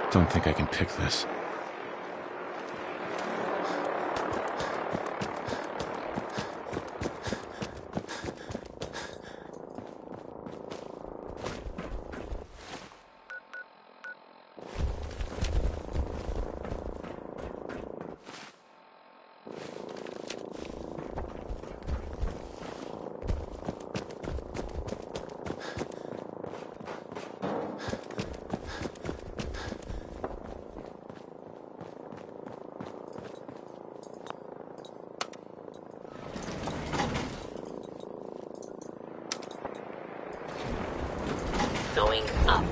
Don't think I can pick this. Going up.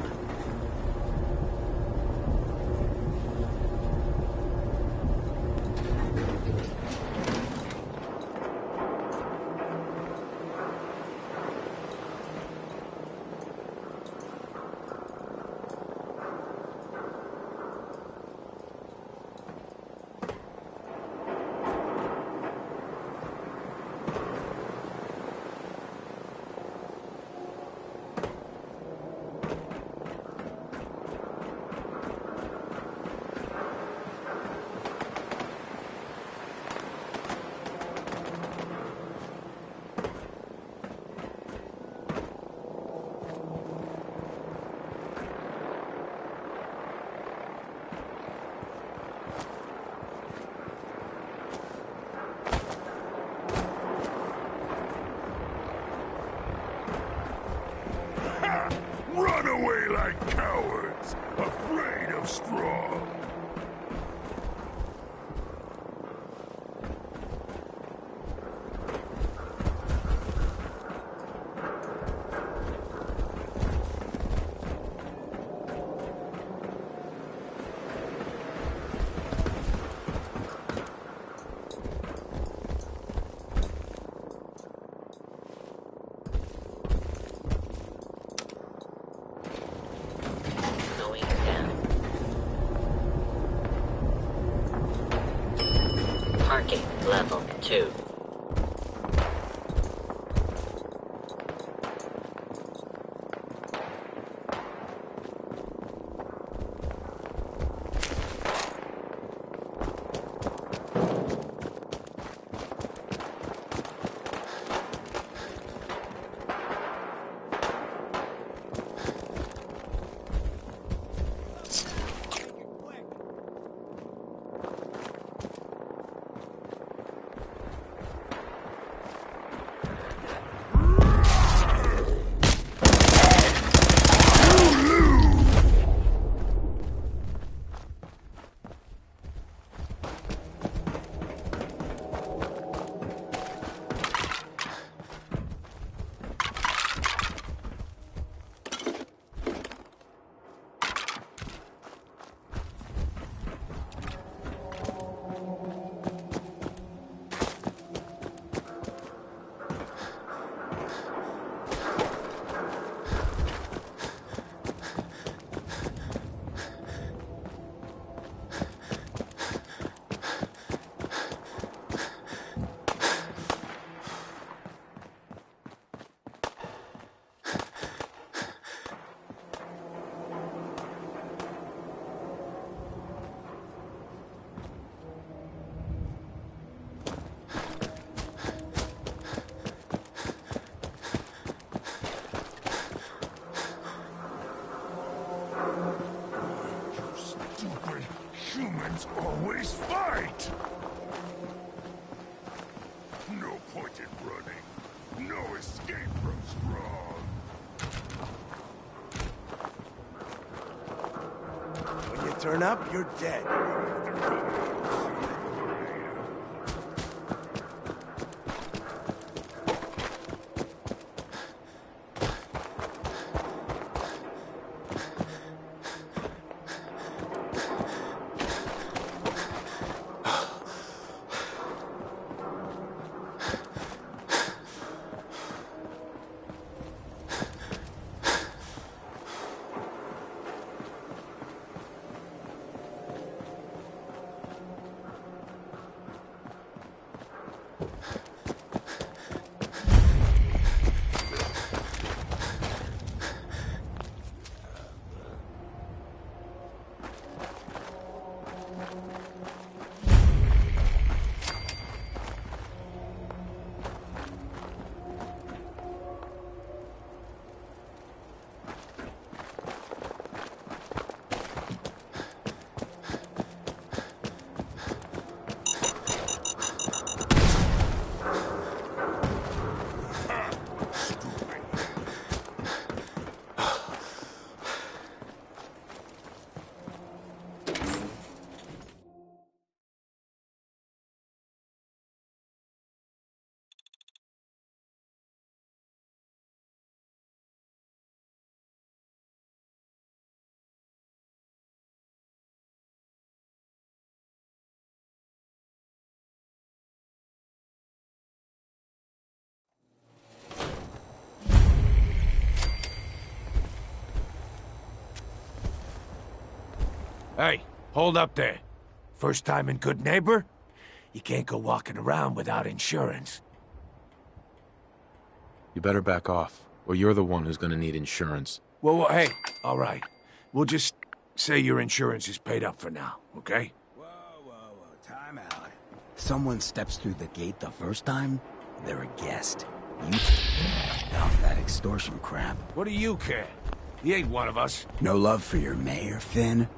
Run away like cowards, afraid of straw. Going down. Parking level 2. Humans always fight! No point in running. No escape from strong. When you turn up, you're dead. Hey, hold up there. First time in Good Neighbor? You can't go walking around without insurance. You better back off, or you're the one who's gonna need insurance. Well, hey, all right. We'll just say your insurance is paid up for now, okay? Whoa, time out. Someone steps through the gate the first time, they're a guest. You off that extortion crap. What do you care? He ain't one of us. No love for your mayor, Finn?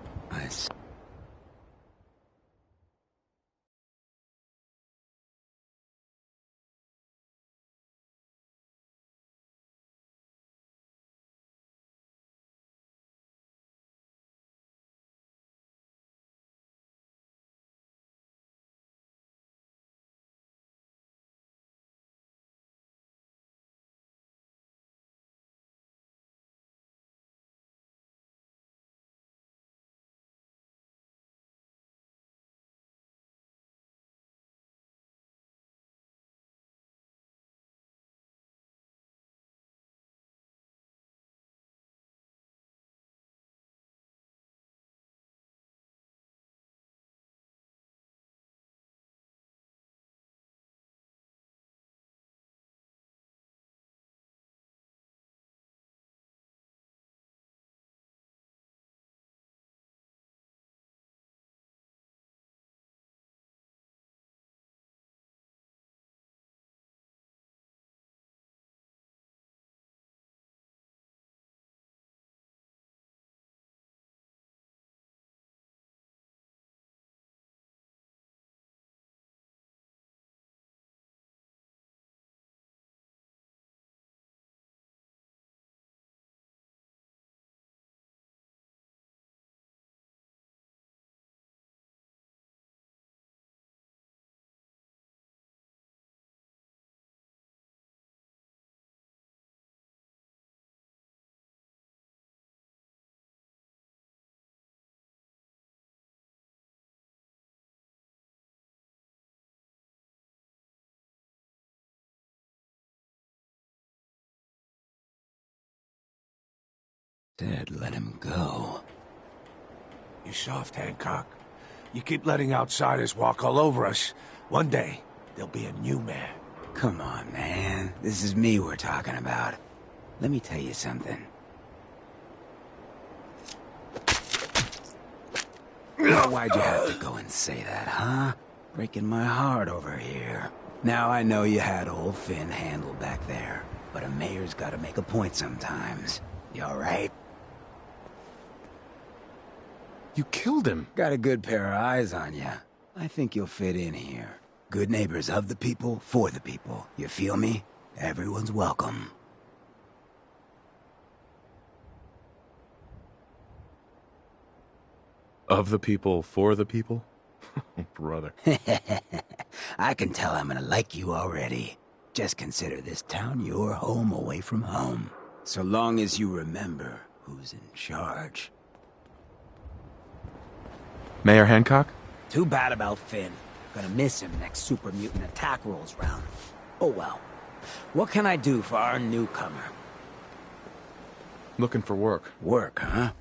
Dad, let him go. You soft, Hancock. You keep letting outsiders walk all over us. One day, there'll be a new man. Come on, man. This is me we're talking about. Let me tell you something. Now, why'd you have to go and say that, huh? Breaking my heart over here. Now I know you had old Finn handled back there, but a mayor's gotta make a point sometimes. You alright? You killed him. Got a good pair of eyes on you. I think you'll fit in here. Good neighbors of the people, for the people. You feel me? Everyone's welcome. Of the people, for the people? Brother. I can tell I'm gonna like you already. Just consider this town your home away from home. So long as you remember who's in charge. Mayor Hancock? Too bad about Finn. Gonna miss him next super mutant attack rolls round. Oh well. What can I do for our newcomer? Looking for work. Work, huh?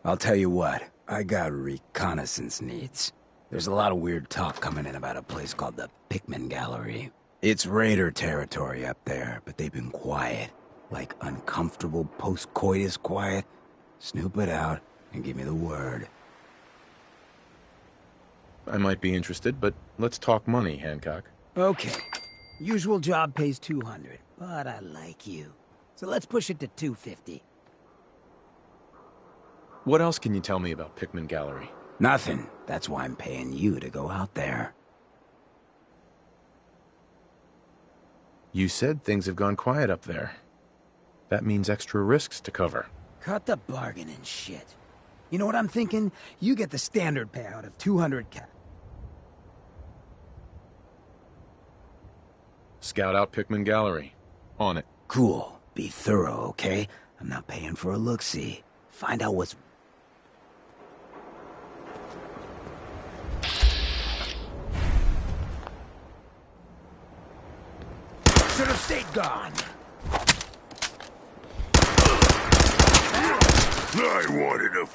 I'll tell you what. I got reconnaissance needs. There's a lot of weird talk coming in about a place called the Pikmin Gallery. It's raider territory up there, but they've been quiet. Like uncomfortable post-coitus quiet. Snoop it out and give me the word. I might be interested, but let's talk money, Hancock. Okay. Usual job pays 200, but I like you. So let's push it to 250. What else can you tell me about Pikmin Gallery? Nothing. That's why I'm paying you to go out there. You said things have gone quiet up there. That means extra risks to cover. Cut the bargaining shit. You know what I'm thinking? You get the standard payout of 200 cash. Scout out Pikmin Gallery. On it. Cool. Be thorough, okay? I'm not paying for a look-see. Find out what's... Should have stayed gone. I wanted a...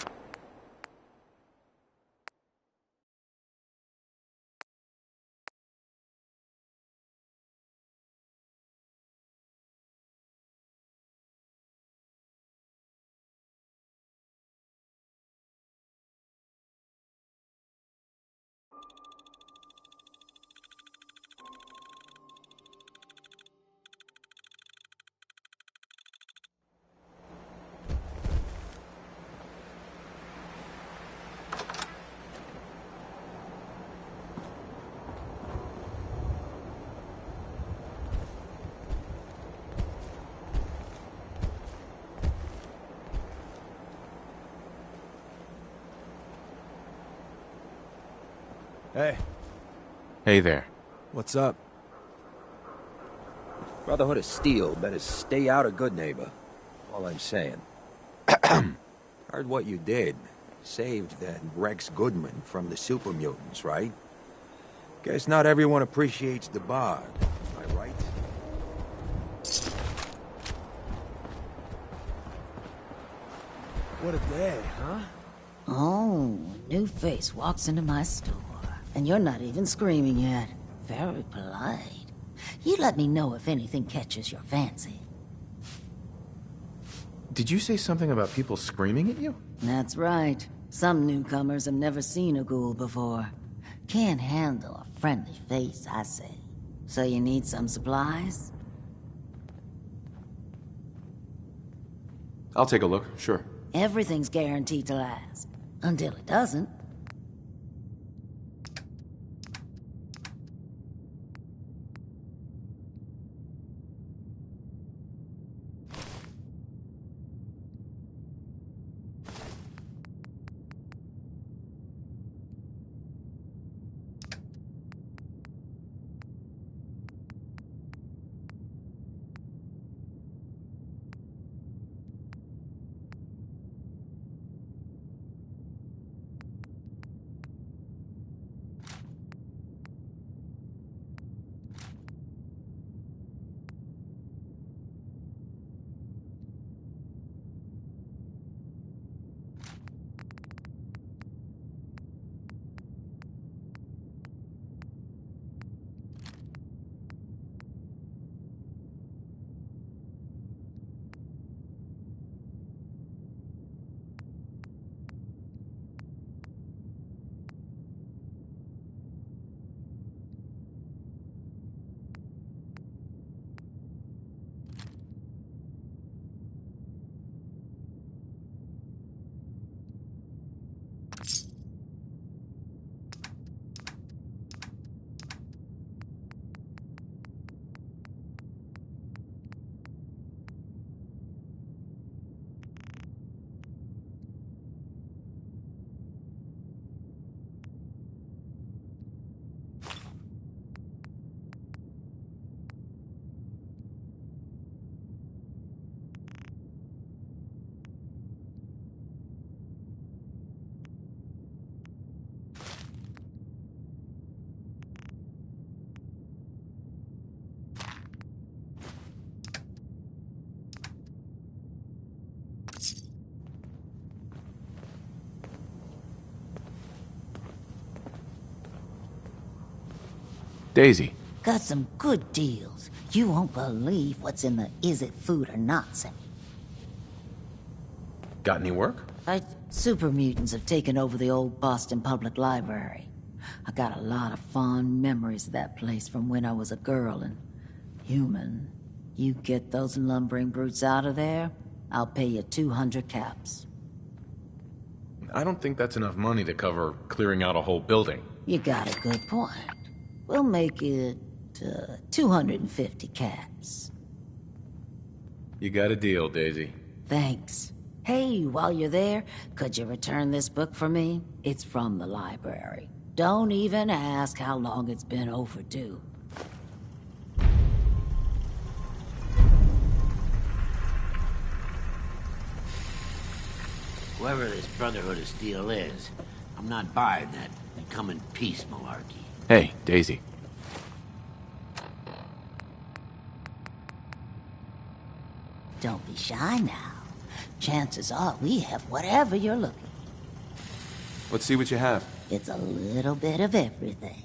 Hey, Hey there. what's up? Brotherhood of Steel better stay out of Good Neighbor. All I'm saying. Heard what you did. Saved that Rex Goodman from the super mutants, right? Guess not everyone appreciates the bard. Am I right? What a day, huh? Oh, new face walks into my store. And you're not even screaming yet. Very polite. You let me know if anything catches your fancy. Did you say something about people screaming at you? That's right. Some newcomers have never seen a ghoul before. Can't handle a friendly face, I say. So you need some supplies? I'll take a look, sure. Everything's guaranteed to last. Until it doesn't. Daisy. Got some good deals. You won't believe what's in the is it food or not section. Got any work? Super mutants have taken over the old Boston Public Library. I got a lot of fond memories of that place from when I was a girl and human. You get those lumbering brutes out of there, I'll pay you 200 caps. I don't think that's enough money to cover clearing out a whole building. You got a good point. We'll make it 250 caps. You got a deal, Daisy. Thanks. Hey, while you're there, could you return this book for me? It's from the library. Don't even ask how long it's been overdue. Whoever this Brotherhood of Steel is, I'm not buying that come in peace malarkey. Hey, Daisy. Don't be shy now. Chances are we have whatever you're looking. Let's see what you have. It's a little bit of everything.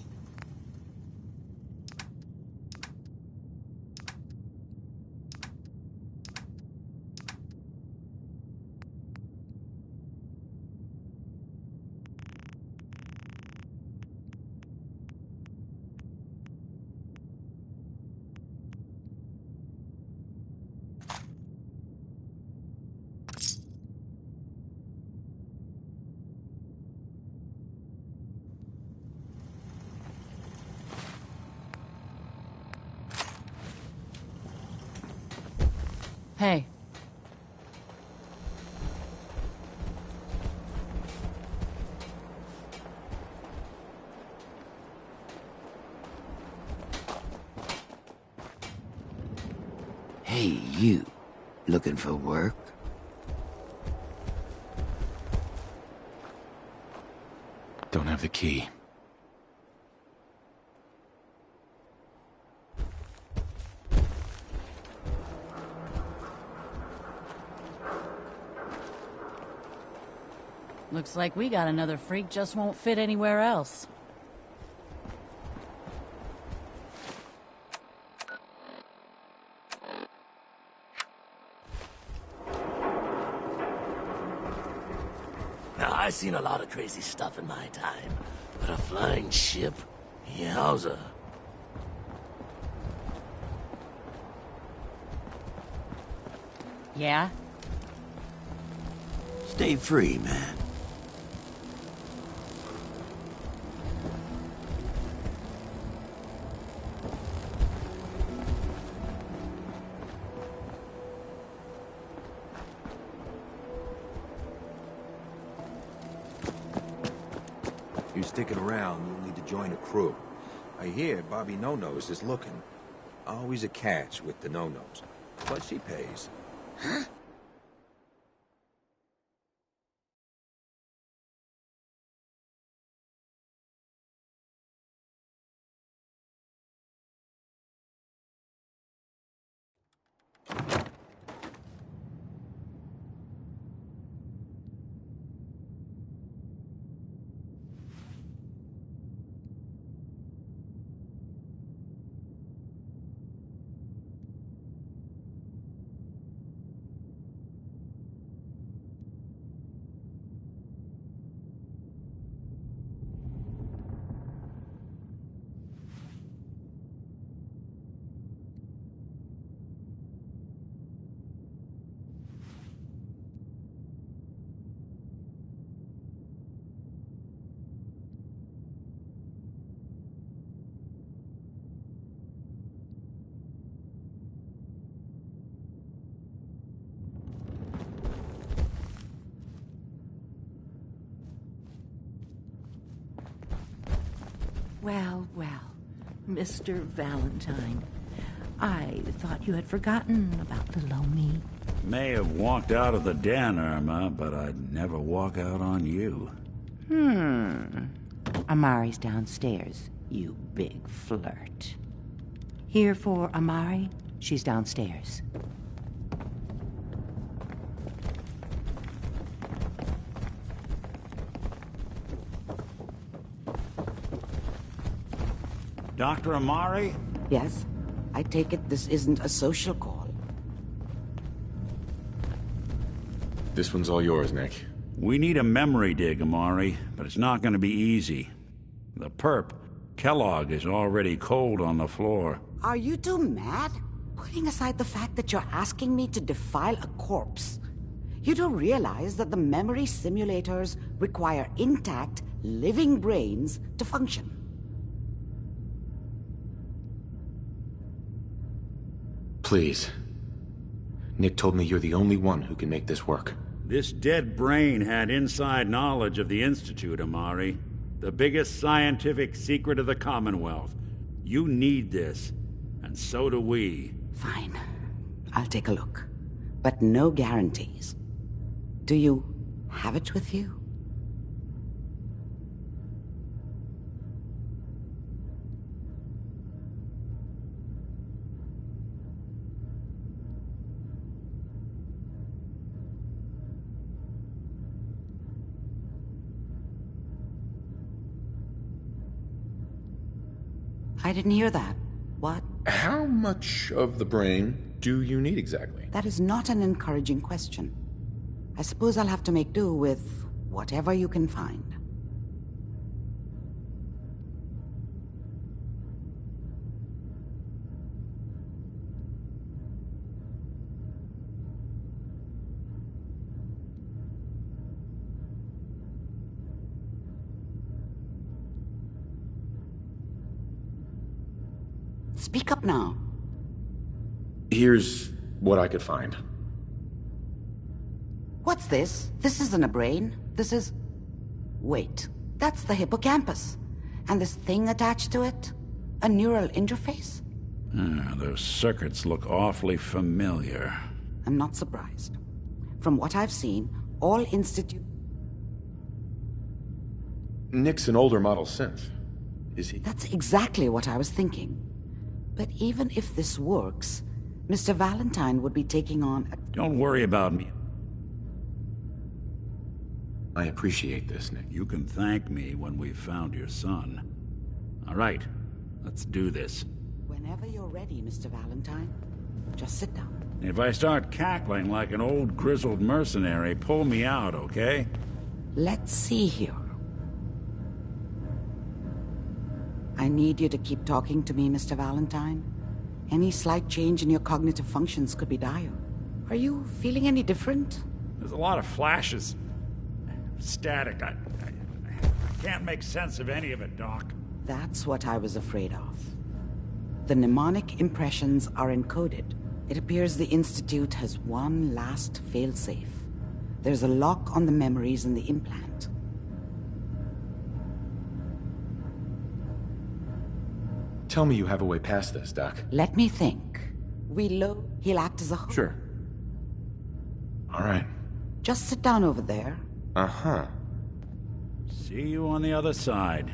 Hey. Hey, you. Looking for work? Don't have the key. Looks like we got another freak just won't fit anywhere else. Now, I've seen a lot of crazy stuff in my time, but a flying ship? Yowza. Yeah? Stay free, man. You sticking around, you'll need to join a crew. I hear Bobby No-Nose is looking. Always a catch with the No-Nose. But she pays. Huh? Well, well, Mr. Valentine. I thought you had forgotten about little old me. May have walked out of the den, Irma, but I'd never walk out on you. Amari's downstairs, you big flirt. Here for Amari? She's downstairs. Dr. Amari? Yes? I take it this isn't a social call. This one's all yours, Nick. We need a memory dig, Amari, but it's not going to be easy. The perp, Kellogg, is already cold on the floor. Are you two mad? Putting aside the fact that you're asking me to defile a corpse, you do realize that the memory simulators require intact, living brains to function. Please. Nick told me you're the only one who can make this work. This dead brain had inside knowledge of the Institute, Amari. The biggest scientific secret of the Commonwealth. You need this, and so do we. Fine. I'll take a look. But no guarantees. Do you have it with you? I didn't hear that. What? How much of the brain do you need exactly? That is not an encouraging question. I suppose I'll have to make do with whatever you can find. Speak up now. Here's what I could find. What's this? This isn't a brain. This is... Wait, that's the hippocampus. And this thing attached to it? A neural interface? Those circuits look awfully familiar. I'm not surprised. From what I've seen, all Institute... Nick's an older model synth. Is he? That's exactly what I was thinking. But even if this works, Mr. Valentine would be taking on a... Don't worry about me. I appreciate this, Nick. You can thank me when we've found your son. All right, let's do this. Whenever you're ready, Mr. Valentine, just sit down. If I start cackling like an old grizzled mercenary, pull me out, okay? Let's see here. I need you to keep talking to me, Mr. Valentine. Any slight change in your cognitive functions could be dire. Are you feeling any different? There's a lot of flashes. Static. I can't make sense of any of it, Doc. That's what I was afraid of. The mnemonic impressions are encoded. It appears the Institute has one last failsafe. There's a lock on the memories in the implant. Tell me you have a way past this, Doc. Let me think. He'll act as a hook. Sure. All right. Just sit down over there. Uh-huh. See you on the other side.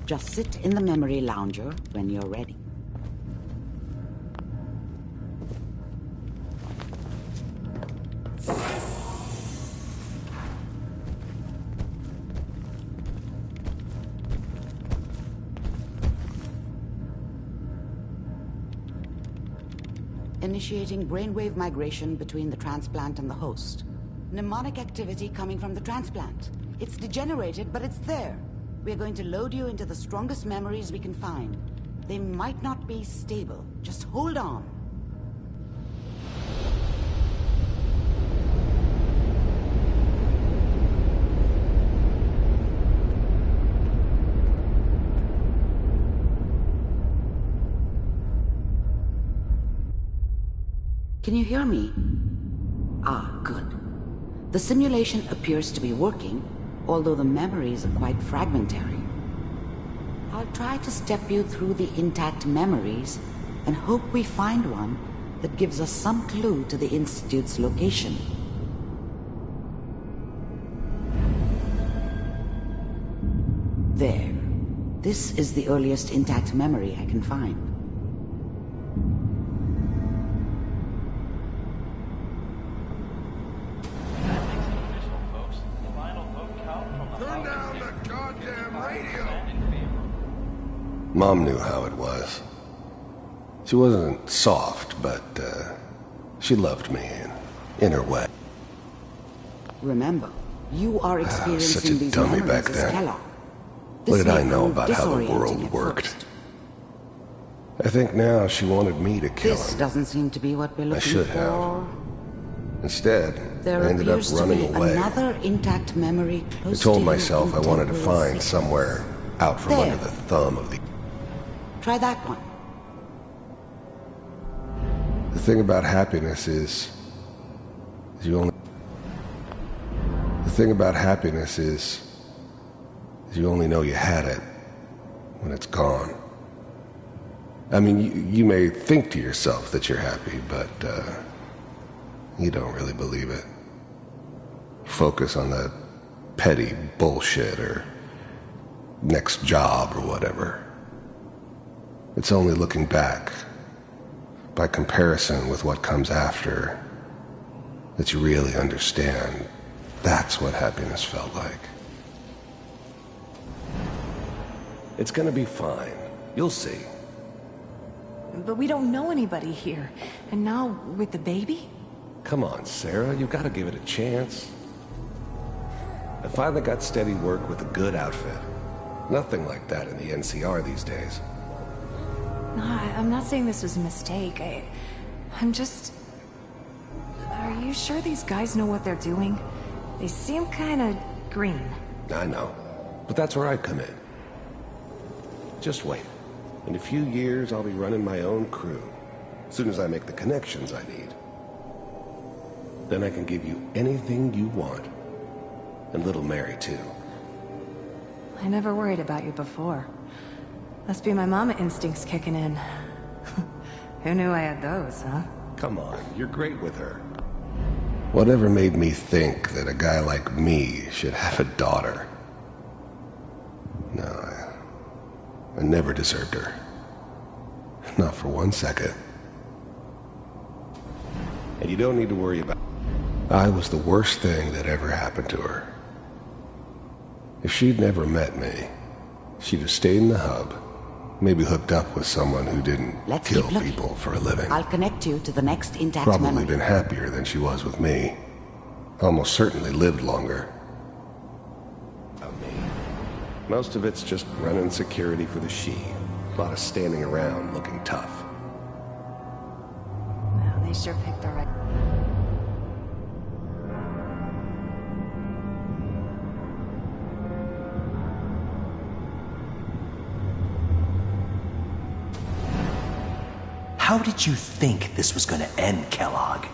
Just sit in the memory lounger when you're ready. Initiating brainwave migration between the transplant and the host. Mnemonic activity coming from the transplant. It's degenerated, but it's there. We're going to load you into the strongest memories we can find. They might not be stable. Just hold on. Can you hear me? Ah, good. The simulation appears to be working, although the memories are quite fragmentary. I'll try to step you through the intact memories and hope we find one that gives us some clue to the Institute's location. There. This is the earliest intact memory I can find. Turn down the goddamn radio! Mom knew how it was. She wasn't soft, but she loved me in her way. Remember, you are experiencing Such a these dummy memories back as then. Kellogg. What This did I may know prove about how the disorienting world at worked? first. I think now she wanted me to kill This him. doesn't seem to be what we're looking should for. have. Instead, There I ended up appears to running be away. another intact memory I close told to myself you I in wanted to temporal find sequence. somewhere out from There. under the thumb of the... Try that one. The thing about happiness is you only... The thing about happiness is you only know you had it when it's gone. I mean, you may think to yourself that you're happy, but you don't really believe it. Focus on that petty bullshit or next job or whatever. It's only looking back, by comparison with what comes after, that you really understand that's what happiness felt like. It's gonna be fine. You'll see. But we don't know anybody here. And now, with the baby? Come on, Sarah, you gotta give it a chance. I finally got steady work with a good outfit. Nothing like that in the NCR these days. No, I'm not saying this was a mistake. I'm just... Are you sure these guys know what they're doing? They seem kinda green. I know, but that's where I come in. Just wait. In a few years, I'll be running my own crew. As soon as I make the connections I need. Then I can give you anything you want. And little Mary, too. I never worried about you before. Must be my mama instincts kicking in. Who knew I had those, huh? Come on, you're great with her. Whatever made me think that a guy like me should have a daughter? No, I never deserved her. Not for 1 second. And you don't need to worry about... I was the worst thing that ever happened to her. If she'd never met me, she'd have stayed in the hub, maybe hooked up with someone who didn't Let's kill keep looking. people for a living. I'll connect you to the next intact Probably memory. been happier than she was with me. Almost certainly lived longer. About me. Most of it's just running security for the she. A lot of standing around looking tough. Well, they sure picked the right... How did you think this was gonna end, Kellogg?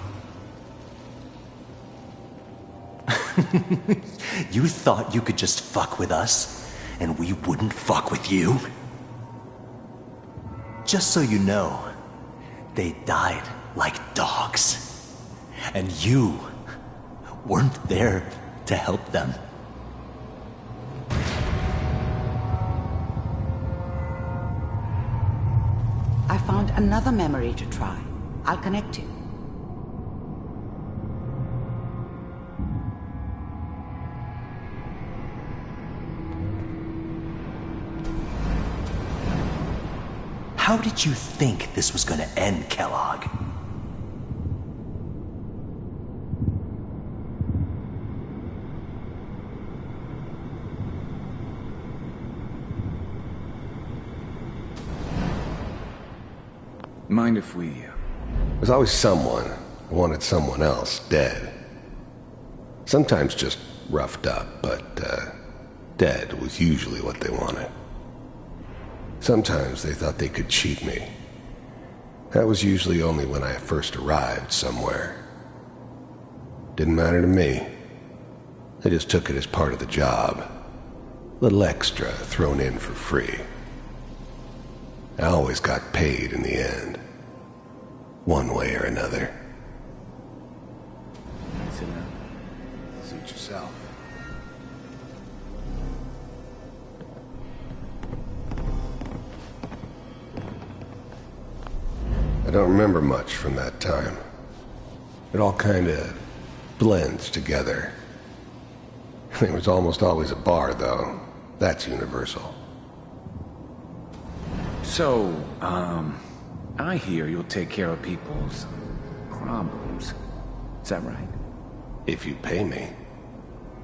You thought you could just fuck with us, and we wouldn't fuck with you? Just so you know, they died like dogs. And you weren't there to help them. I found another memory to try. I'll connect you. How did you think this was gonna end, Kellogg? Mind if we... There's always someone who wanted someone else dead. Sometimes just roughed up, but dead was usually what they wanted. Sometimes they thought they could cheat me. That was usually only when I first arrived somewhere. Didn't matter to me. I just took it as part of the job. Little extra thrown in for free. I always got paid in the end. One way or another. Sit down. Suit yourself. I don't remember much from that time. It all kinda blends together. There was almost always a bar, though. That's universal. So, I hear you'll take care of people's problems. Is that right? If you pay me.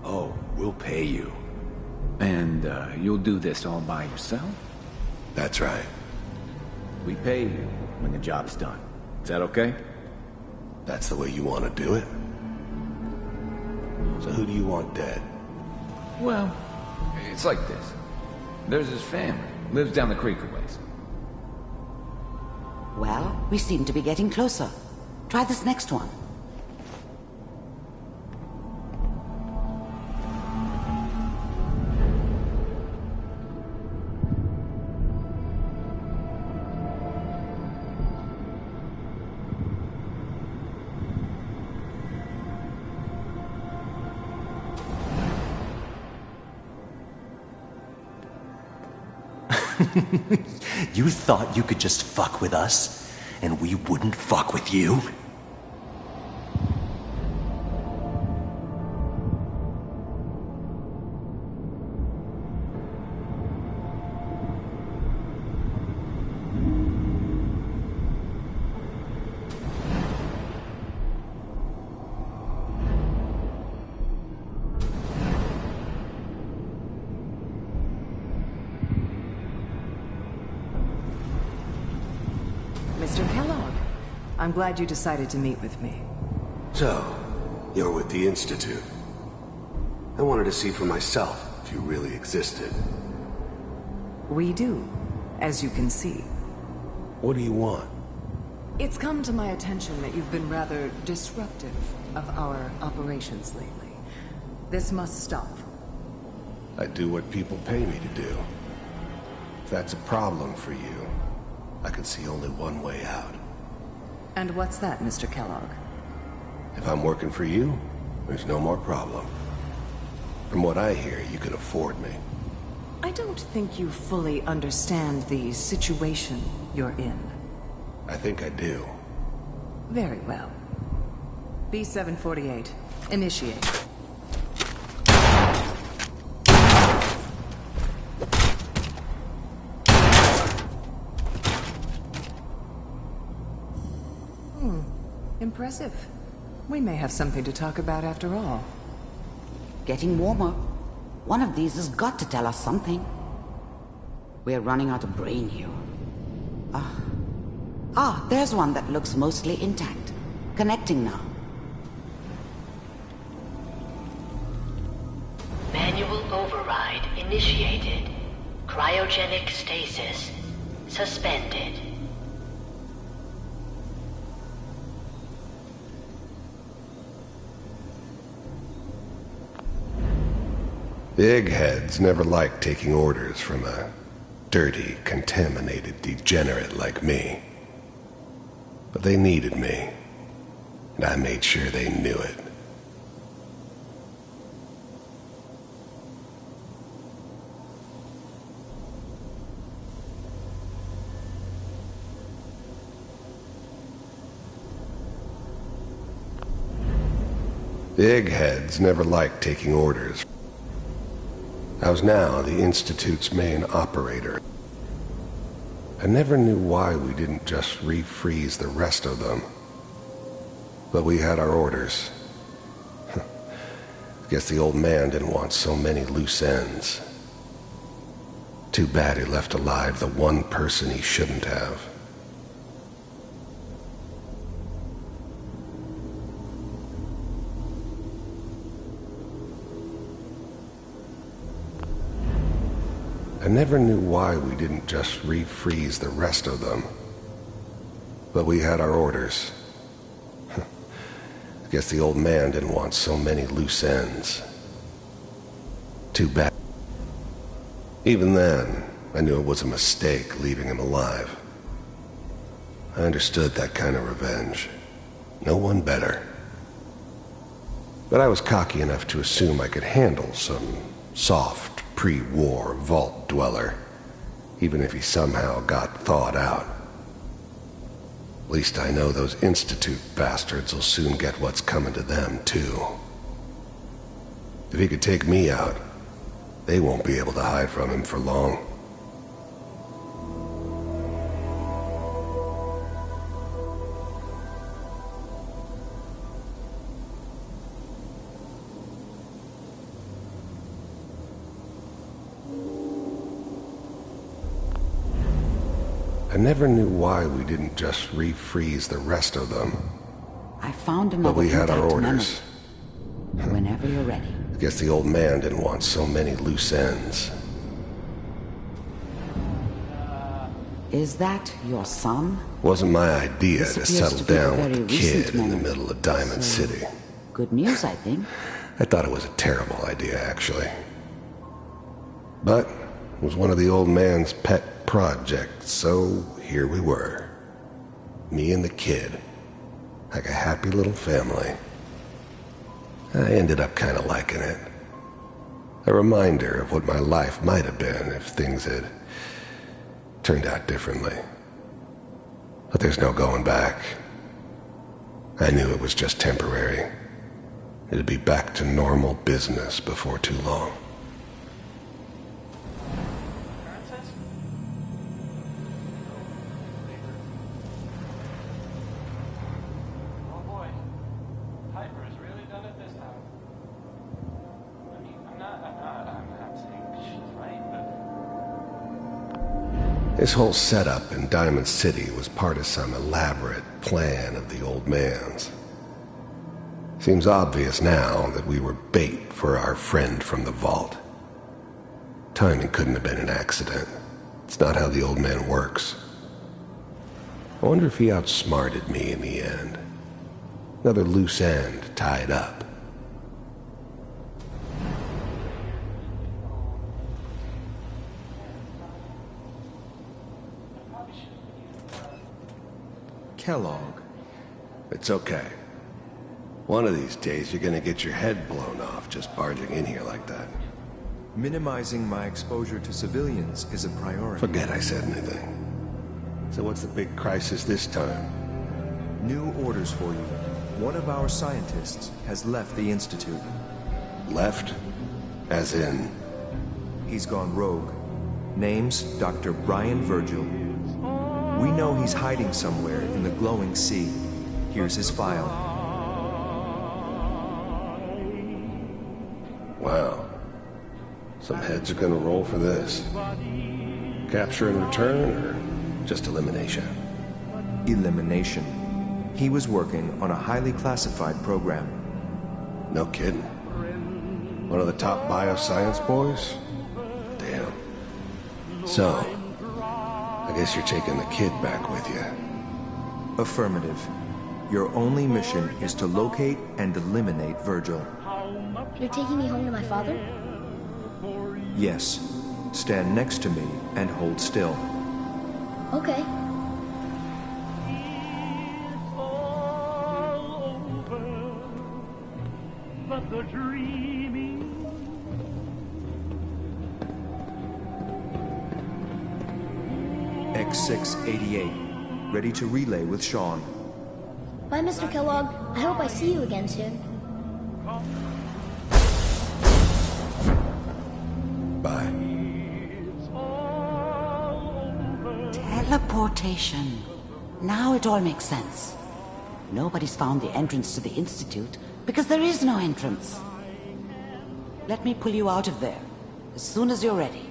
Oh, we'll pay you. And, you'll do this all by yourself? That's right. We pay you when the job's done. Is that okay? That's the way you want to do it? So who do you want dead? Well, it's like this. There's his family. Lives down the creek a ways. Well, we seem to be getting closer. Try this next one. You thought you could just fuck with us, and we wouldn't fuck with you? Mr. Kellogg, I'm glad you decided to meet with me. So, you're with the Institute. I wanted to see for myself if you really existed. We do, as you can see. What do you want? It's come to my attention that you've been rather disruptive of our operations lately. This must stop. I do what people pay me to do. If that's a problem for you, I can see only one way out. And what's that, Mr. Kellogg? If I'm working for you, there's no more problem. From what I hear, you can afford me. I don't think you fully understand the situation you're in. I think I do. Very well. B-748, initiate. Impressive. We may have something to talk about after all. Getting warmer. One of these has got to tell us something. We're running out of brain here. There's one that looks mostly intact. Connecting now. Manual override initiated. Cryogenic stasis suspended. The eggheads never liked taking orders from a dirty, contaminated degenerate like me. But they needed me, and I made sure they knew it. The eggheads never liked taking orders. I was now the Institute's main operator. I never knew why we didn't just refreeze the rest of them. But we had our orders. Guess the old man didn't want so many loose ends. Too bad he left alive the one person he shouldn't have. I never knew why we didn't just refreeze the rest of them. But we had our orders. I guess the old man didn't want so many loose ends. Too bad. Even then, I knew it was a mistake leaving him alive. I understood that kind of revenge. No one better. But I was cocky enough to assume I could handle some soft, pre-war vault dweller, even if he somehow got thawed out. At least I know those Institute bastards will soon get what's coming to them, too. If he could take me out, they won't be able to hide from him for long. I never knew why we didn't just refreeze the rest of them. I found another But we had our intact orders. memory. Whenever you're ready. I guess the old man didn't want so many loose ends. Is that your son? Wasn't my idea This to appears settle to be a down very with a kid recent in the memory. middle of Diamond So, City. Good news, I think. I thought it was a terrible idea, actually. But it was one of the old man's pet projects, so here we were. Me and the kid. Like a happy little family. I ended up kind of liking it. A reminder of what my life might have been if things had turned out differently. But there's no going back. I knew it was just temporary. It'd be back to normal business before too long. This whole setup in Diamond City was part of some elaborate plan of the old man's. Seems obvious now that we were bait for our friend from the vault. Timing couldn't have been an accident. It's not how the old man works. I wonder if he outsmarted me in the end. Another loose end tied up. Kellogg. It's okay. One of these days you're gonna get your head blown off just barging in here like that. Minimizing my exposure to civilians is a priority. Forget I said anything. So what's the big crisis this time? New orders for you. One of our scientists has left the Institute. Left? As in? He's gone rogue. Name's Dr. Brian Virgil. We know he's hiding somewhere in the glowing sea. Here's his file. Wow. Some heads are gonna roll for this. Capture and return, or just elimination? Elimination. He was working on a highly classified program. No kidding. One of the top bioscience boys? Damn. So, I guess you're taking the kid back with you. Affirmative. Your only mission is to locate and eliminate Virgil. You're taking me home to my father? Yes. Stand next to me and hold still. Okay. But the dreaming X688. Ready to relay with Sean. Bye, Mr. Kellogg. I hope I see you again soon. Bye. Teleportation. Now it all makes sense. Nobody's found the entrance to the Institute because there is no entrance. Let me pull you out of there as soon as you're ready.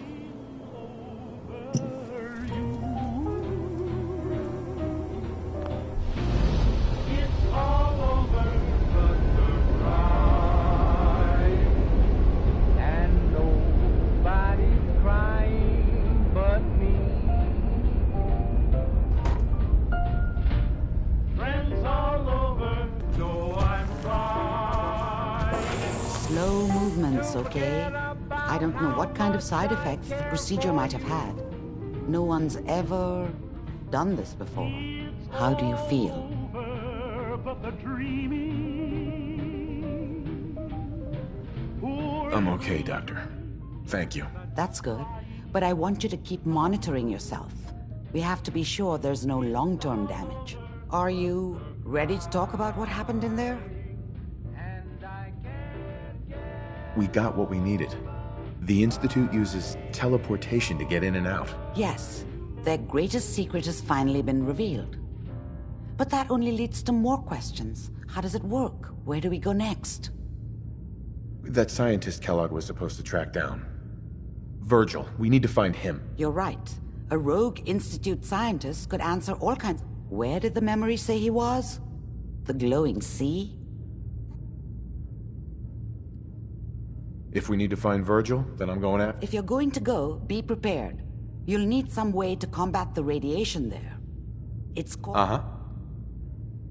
okay? I don't know what kind of side effects the procedure might have had. No one's ever done this before. How do you feel? I'm okay, Doctor. Thank you. That's good. But I want you to keep monitoring yourself. We have to be sure there's no long-term damage. Are you ready to talk about what happened in there? We got what we needed. The Institute uses teleportation to get in and out. Yes. Their greatest secret has finally been revealed. But that only leads to more questions. How does it work? Where do we go next? That scientist Kellogg was supposed to track down. Virgil, we need to find him. You're right. A rogue Institute scientist could answer all kinds. Where did the memory say he was? The glowing sea? If we need to find Virgil, then I'm going after. If you're going to go, be prepared. You'll need some way to combat the radiation there. It's called... Uh-huh.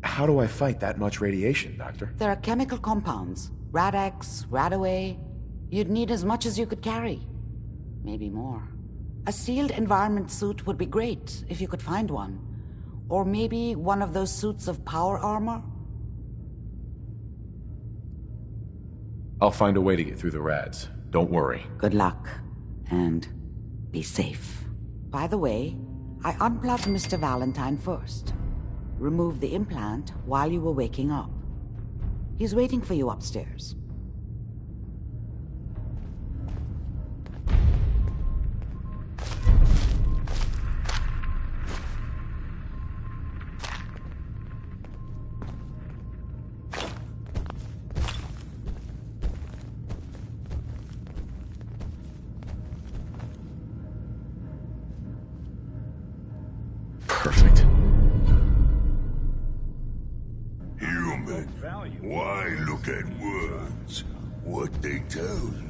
How do I fight that much radiation, Doctor? There are chemical compounds. Rad-X, Radaway. You'd need as much as you could carry. Maybe more. A sealed environment suit would be great, if you could find one. Or maybe one of those suits of power armor? I'll find a way to get through the rads. Don't worry. Good luck. And be safe. By the way, I unplugged Mr. Valentine first. Removed the implant while you were waking up. He's waiting for you upstairs. Perfect. Human, why look at words? What they tell you?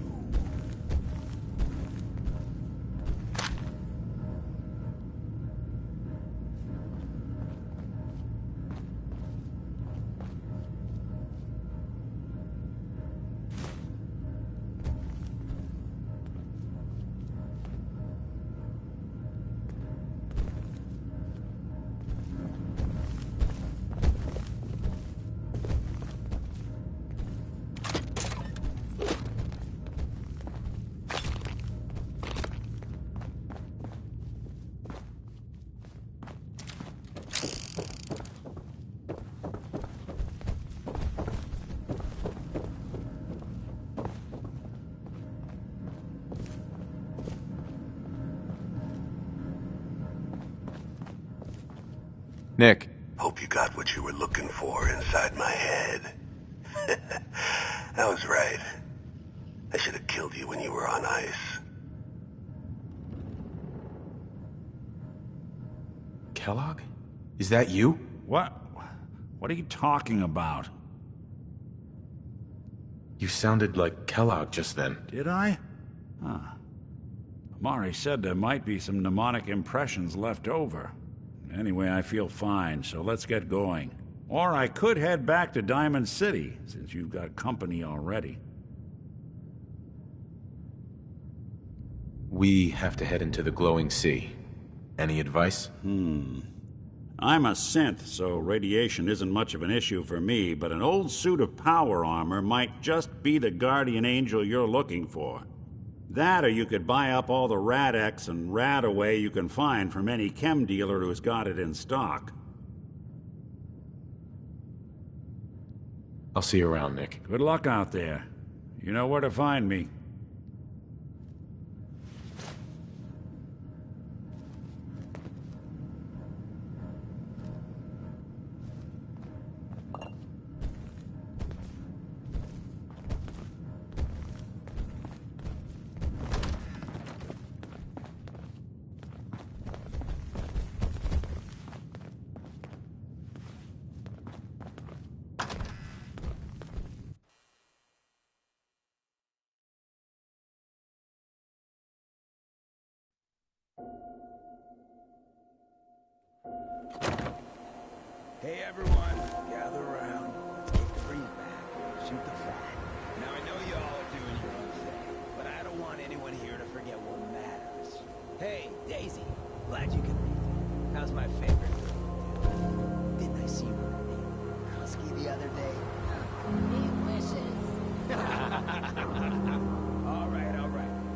Nick. Hope you got what you were looking for inside my head. I was right. I should have killed you when you were on ice. Kellogg? Is that you? What? What are you talking about? You sounded like Kellogg just then. Did I? Huh. Amari said there might be some mnemonic impressions left over. Anyway, I feel fine, so let's get going. Or I could head back to Diamond City, since you've got company already. We have to head into the glowing sea. Any advice? I'm a synth, so radiation isn't much of an issue for me, but an old suit of power armor might just be the guardian angel you're looking for. That, or you could buy up all the Rad-X and Radaway you can find from any chem dealer who's got it in stock. I'll see you around, Nick. Good luck out there. You know where to find me. Hey everyone, gather around. Let's get the breeze back. Shoot the flag. Now I know y'all are doing your own thing. want anyone here to forget what matters. Hey, Daisy. Glad you can read. How's my favorite girl? Didn't I see you with Husky the other day? He wishes. All right.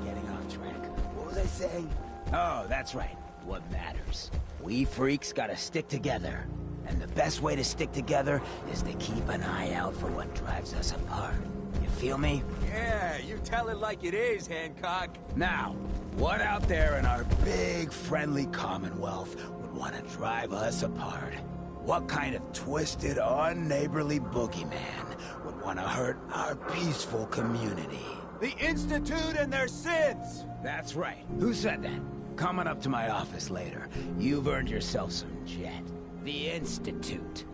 Getting off track. What was I saying? Oh, that's right. What matters. We freaks gotta stick together. And the best way to stick together is to keep an eye out for what drives us apart. You feel me? Yeah, you tell it like it is, Hancock. Now, what out there in our big, friendly Commonwealth would want to drive us apart? What kind of twisted, unneighborly boogeyman would want to hurt our peaceful community? The Institute and their sins! That's right. Who said that? Coming up to my office later. You've earned yourself some jet. The Institute.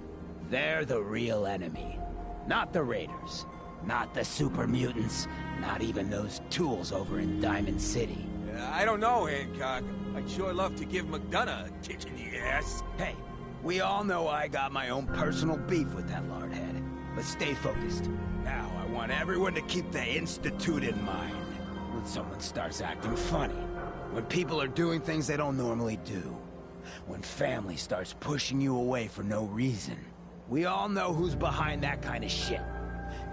They're the real enemy. Not the Raiders. Not the super mutants. Not even those tools over in Diamond City. I don't know, Hancock. I'd sure love to give McDonough a kick in the ass. Hey, we all know I got my own personal beef with that lardhead. But stay focused. Now, I want everyone to keep the Institute in mind. When someone starts acting funny. When people are doing things they don't normally do. When family starts pushing you away for no reason. We all know who's behind that kind of shit.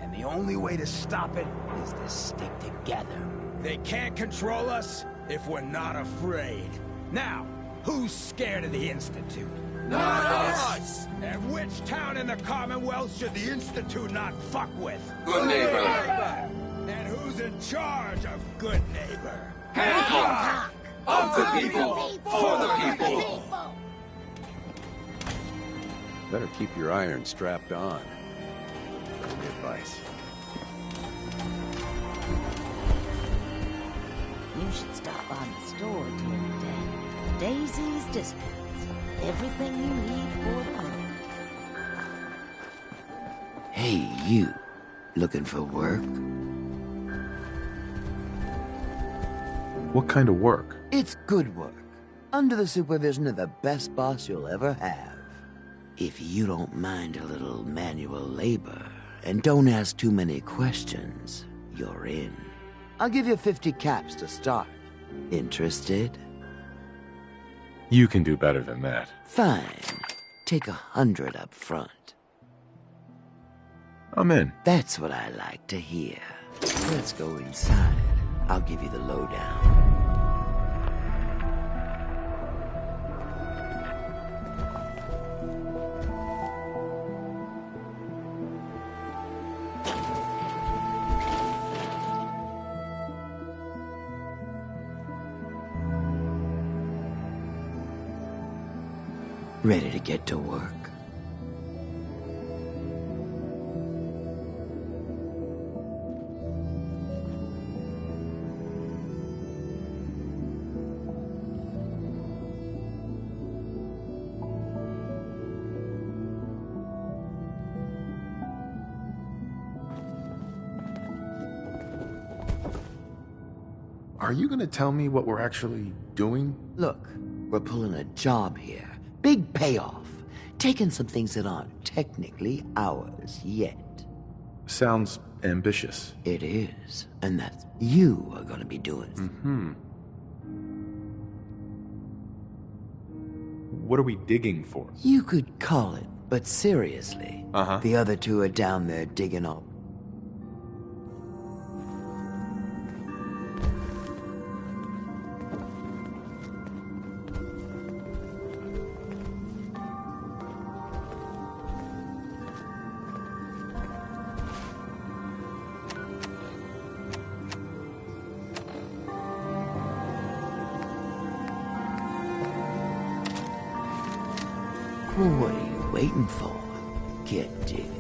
And the only way to stop it is to stick together. They can't control us if we're not afraid. Now, who's scared of the Institute? Not us! And which town in the Commonwealth should the Institute not fuck with? Good neighbor! And who's in charge of Good Neighbor? Hancock! Of the people, for the people! Better keep your iron strapped on. That's the advice. You should stop by the store during the day. Daisy's Discounts. Everything you need for the home. Hey, you. Looking for work? What kind of work? It's good work. Under the supervision of the best boss you'll ever have. If you don't mind a little manual labor, and don't ask too many questions, you're in. I'll give you 50 caps to start. Interested? You can do better than that. Fine. Take 100 up front. I'm in. That's what I like to hear. Let's go inside. I'll give you the lowdown. Ready to get to work? Are you gonna tell me what we're actually doing? Look, we're pulling a job here. Big payoff. Taking some things that aren't technically ours yet. Sounds ambitious. It is. And that you are gonna be doing. What are we digging for? You could call it, but seriously. The other two are down there digging up. Well, what are you waiting for? Get digging.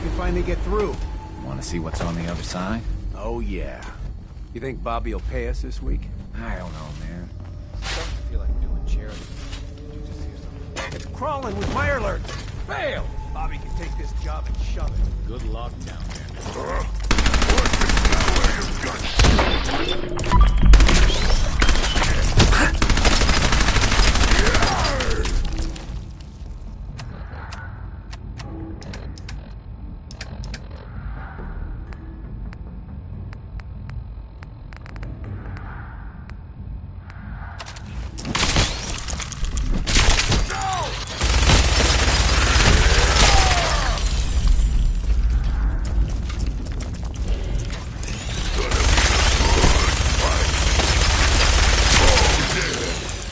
can finally get through. Want to see what's on the other side? Oh, yeah. You think Bobby will pay us this week? I don't know, man. Starting to feel like doing charity. Did you just hear something? It's crawling with my alerts. Fail! Bobby can take this job and shove it. Good luck down there.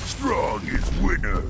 Strong is winner.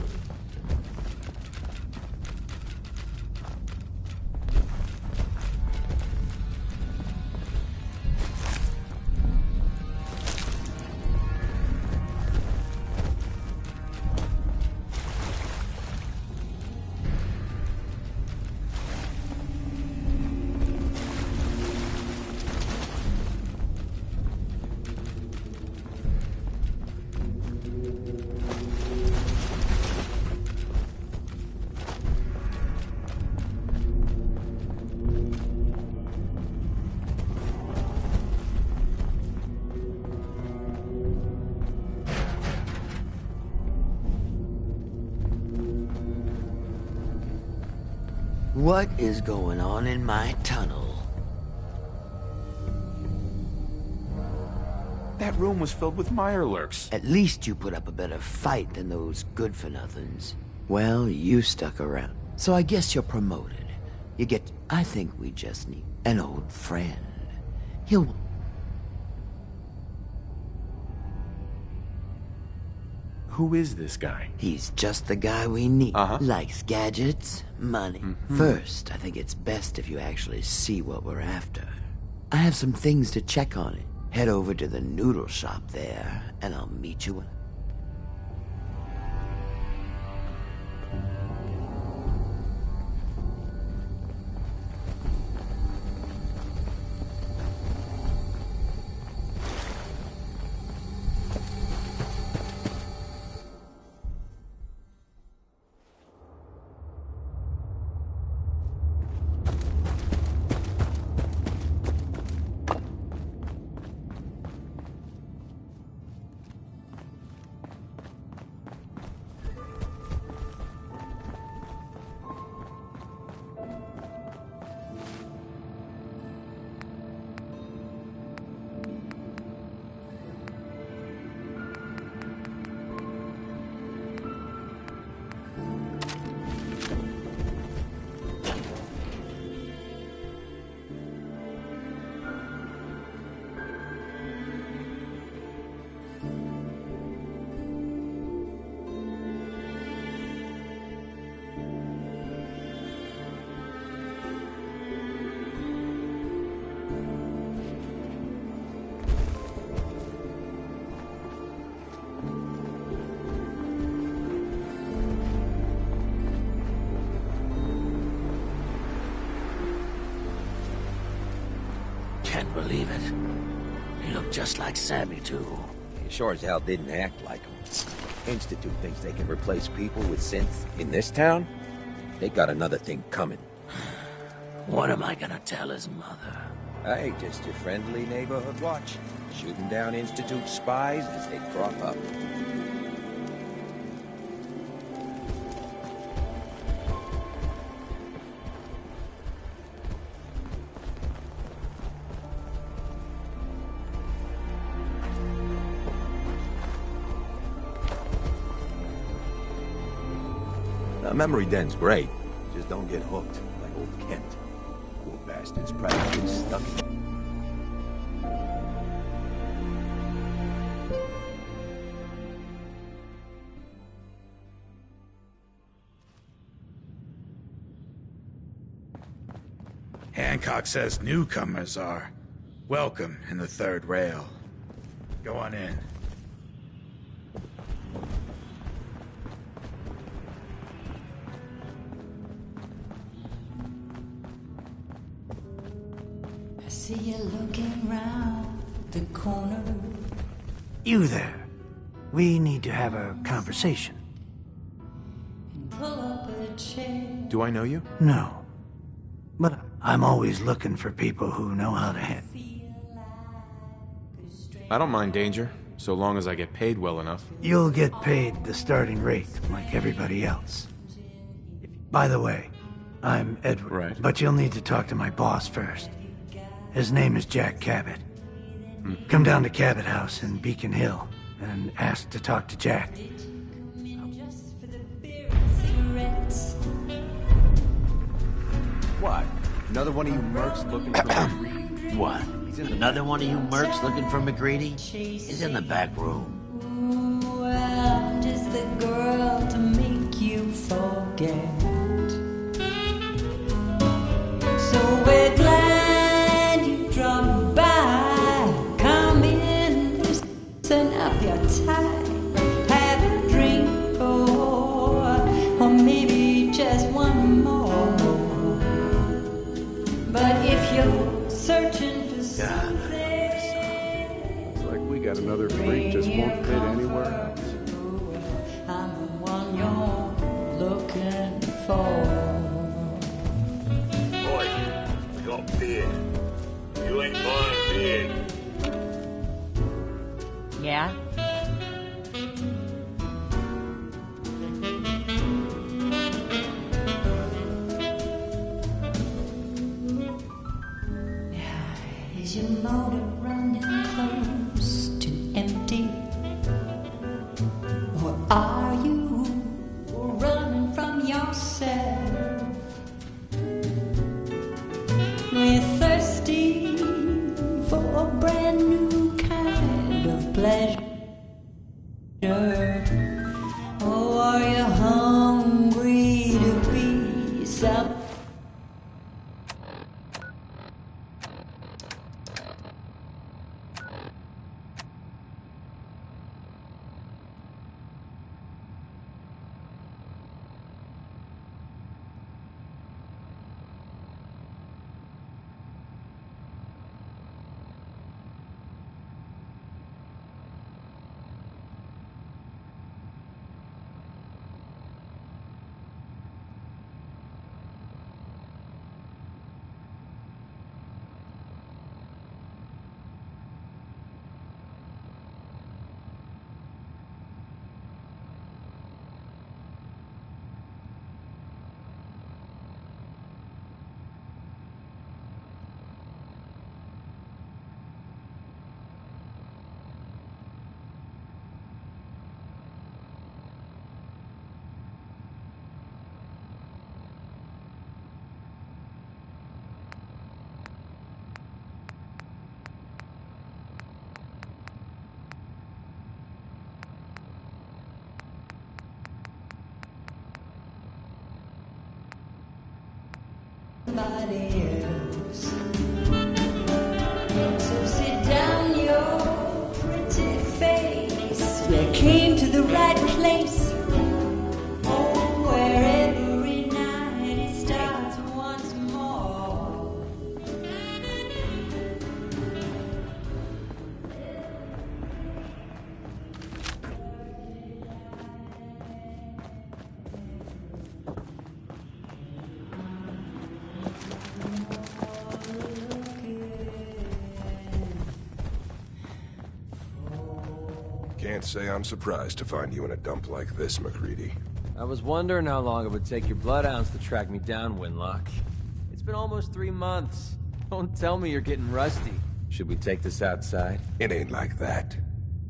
What is going on in my tunnel? That room was filled with Mirelurks. At least you put up a better fight than those good-for-nothings. Well, you stuck around, so I guess you're promoted. You get... I think we just need an old friend. He'll... Who is this guy? He's just the guy we need. Uh-huh. Likes gadgets, money. Mm-hmm. First, I think it's best if you actually see what we're after. I have some things to check on it. Head over to the noodle shop there, and I'll meet you. Can't believe it. He looked just like Sammy, too. He sure as hell didn't act like him. Institute thinks they can replace people with synths in this town? They got another thing coming. What am I gonna tell his mother? Hey, just your friendly neighborhood watch. Shooting down Institute spies as they crop up. Memory den's great. Just don't get hooked like old Kent. Poor bastard's practically stuck in. Hancock says newcomers are welcome in the third rail. Go on in. See you looking round the corner. You there. We need to have a conversation. Pull up a chair. Do I know you? No. But I'm always looking for people who know how to handle. I don't mind danger, so long as I get paid well enough. You'll get paid the starting rate, like everybody else. By the way, I'm Edward. Right. But you'll need to talk to my boss first. His name is Jack Cabot. Come down to Cabot House in Beacon Hill and ask to talk to Jack. What? Another one of you mercs looking for McGreedy? What? Another one of you mercs looking for McGreedy? He's in the back room. Ooh, I'm just the girl to make you forget. So we're glad you dropped by. Come in, loosen up your tie. Have a drink or maybe just one more. But if you're searching for something, Looks like we got another freak just won't fit anywhere else. I'm the one you're looking for. Boy, we got beer. You ain't buying beer. Yeah? Is your motor running close to empty? Or are you running from yourself? We're thirsty for a brand new kind of pleasure. Or are you hungry to be some? Somebody else. So sit down your pretty face. You came to the right place. Oh, where every night it starts once more. Can't say I'm surprised to find you in a dump like this, McCready. I was wondering how long it would take your bloodhounds to track me down, Winlock. It's been almost 3 months. Don't tell me you're getting rusty. Should we take this outside? It ain't like that.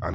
I'm...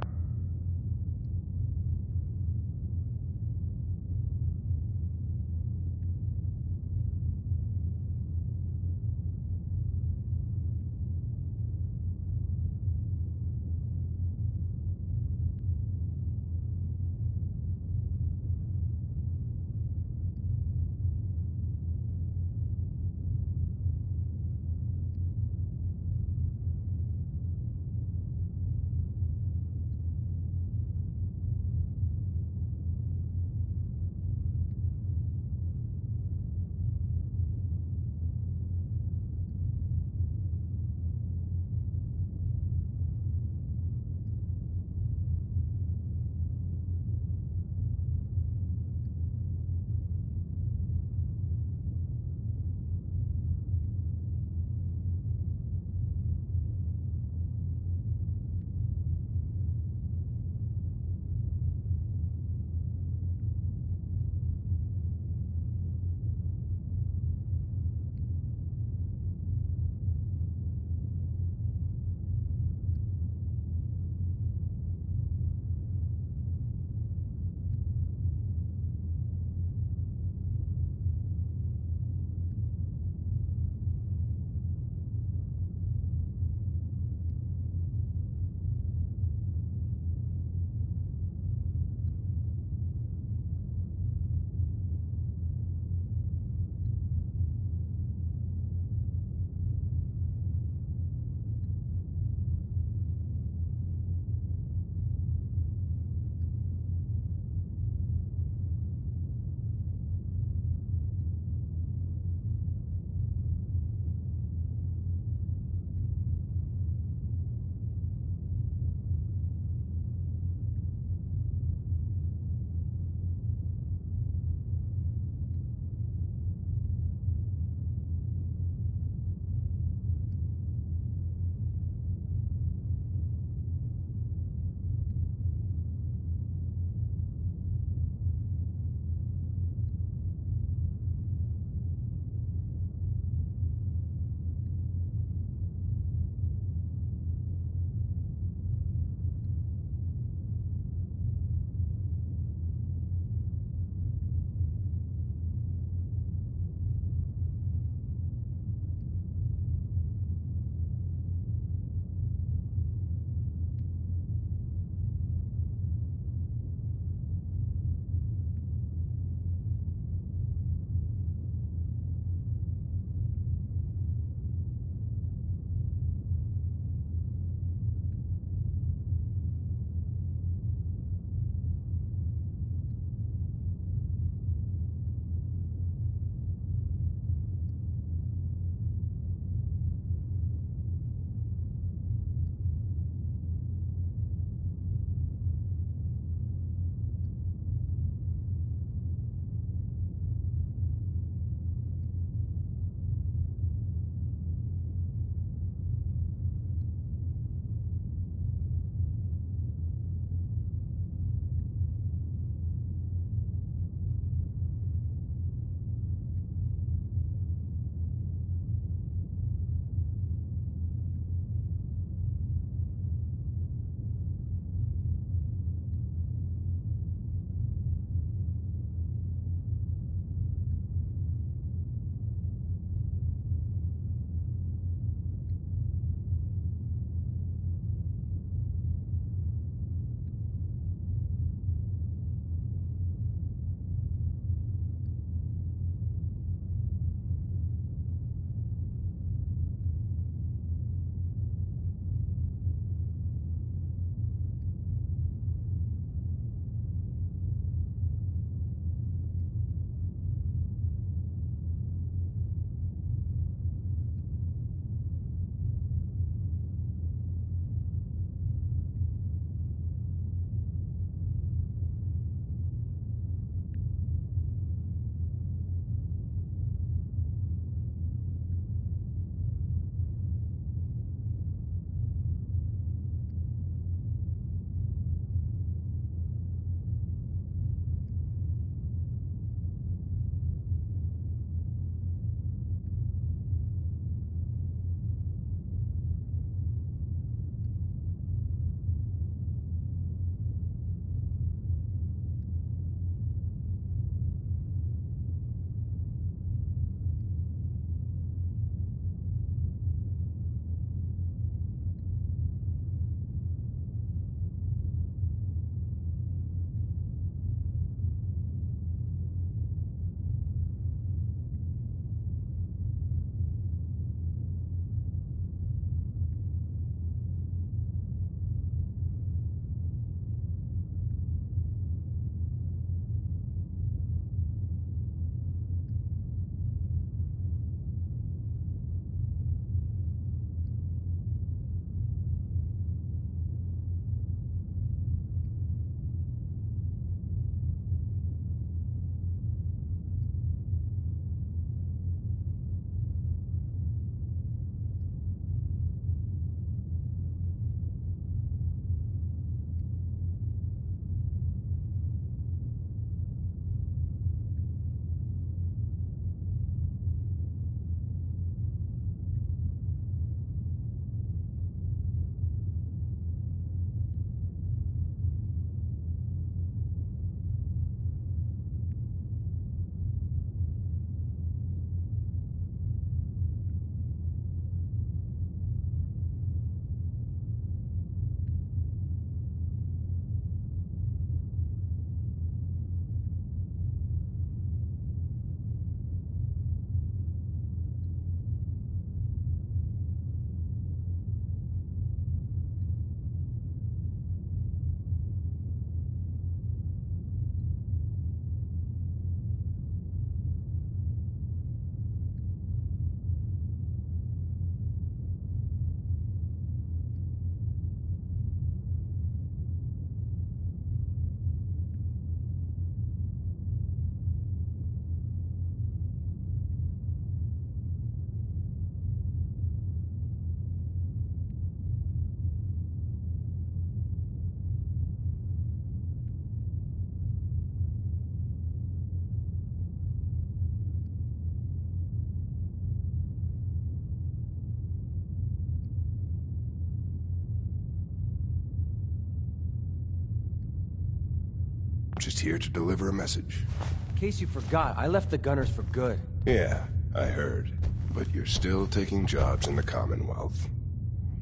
just here to deliver a message. In case you forgot, I left the Gunners for good. Yeah, I heard. But you're still taking jobs in the Commonwealth.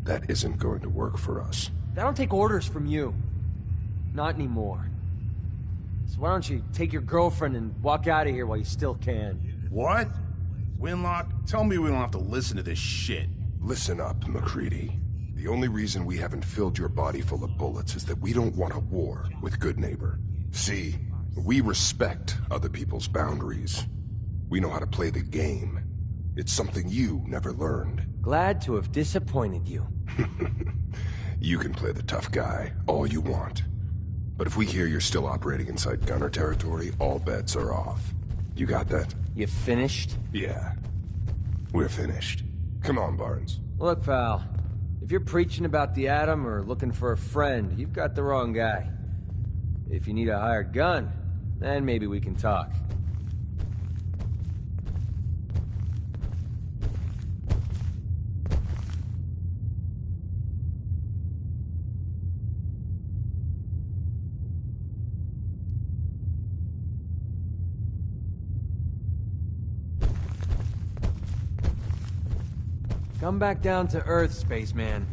That isn't going to work for us. I don't take orders from you. Not anymore. So why don't you take your girlfriend and walk out of here while you still can? What? Winlock, tell me we don't have to listen to this shit. Listen up, MacReady. The only reason we haven't filled your body full of bullets is that we don't want a war with Good Neighbor. See, we respect other people's boundaries. We know how to play the game. It's something you never learned. Glad to have disappointed you. You can play the tough guy all you want. But if we hear you're still operating inside Gunner territory, all bets are off. You got that? You finished? Yeah. We're finished. Come on, Barnes. Look, pal. If you're preaching about the Atom or looking for a friend, you've got the wrong guy. If you need a hired gun, then maybe we can talk. Come back down to Earth, spaceman.